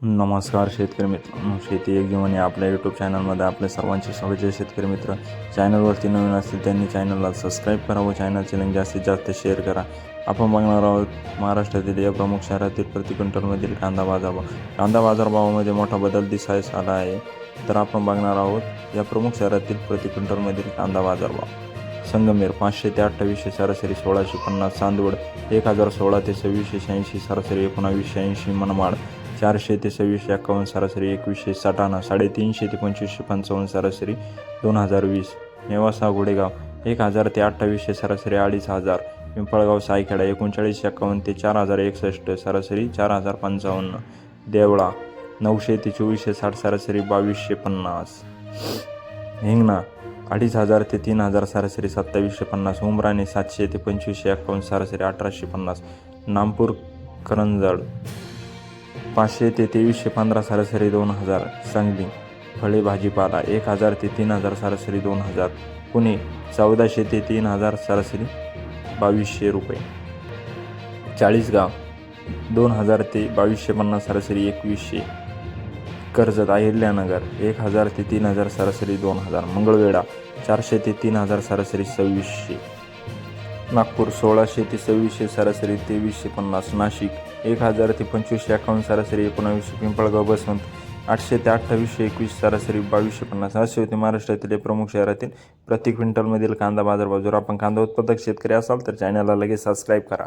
नमस्कार शेतकरी मित्र, शेती एक जीवन या आपल्या यूट्यूब चॅनलमध्ये आपले सर्वांचे स्वागत आहे. शेतकरी मित्र, चॅनलवरती नवीन असतील त्यांनी चॅनलला सबस्क्राईब करा व चॅनलचे लिंक जास्तीत जास्त शेअर करा. आपण बघणार आहोत महाराष्ट्रातील या प्रमुख शहरातील प्रति क्विंटलमधील कांदा बाजारभाव. कांदा बाजारभावामध्ये मोठा बदल दिसायस आला आहे. तर आपण बघणार आहोत या प्रमुख शहरातील प्रति क्विंटलमधील कांदा बाजारभाव. संगमेर 500 ते 2800 सरासरी 1650, चांदवड 1016 ते 2680 सरासरी 1980, मनमाड 400 ते 2651 सरासरी 2160, 350 ते 2555 सरासरी 2020, नेवासा गोडेगाव 1000 ते 2800 सरासरी 2500, पिंपळगाव सायखेडा 3951 ते 4061 सरासरी 4055, देवळा 900 ते 2460 सरासरी 2250, हिंगणा 2500 ते 3000 सरासरी 2750, उमराणे 700 ते 2551 सरासरी 1850, नामपूर करंजड 500 ते 2315 सरासरी 2000, सांगली फळे भाजीपाला 1000 ते 3000 सरासरी 2000, पुणे 1400 ते 3000 सरासरी 2200 रुपये, चाळीसगाव 2000 ते 2250 सरासरी 2100, कर्जत अहिल्यानगर 1000 ते 3000 सरासरी 2000, मंगळवेढा 400 ते 3000 सरासरी 2600, नागपूर 1600 ते 2600 सरासरी 2350, नाशिक 1000 ते 2551 सरासरी 1900, पिंपळगाव बसवंत 800 ते 2821 सरासरी 2250. असे होते महाराष्ट्रातील प्रमुख शहरातील प्रति क्विंटलमधील कांदा बाजारभाव. जर आपण कांदा उत्पादक शेतकरी असाल तर चॅनलला लगेच सबस्क्राईब करा.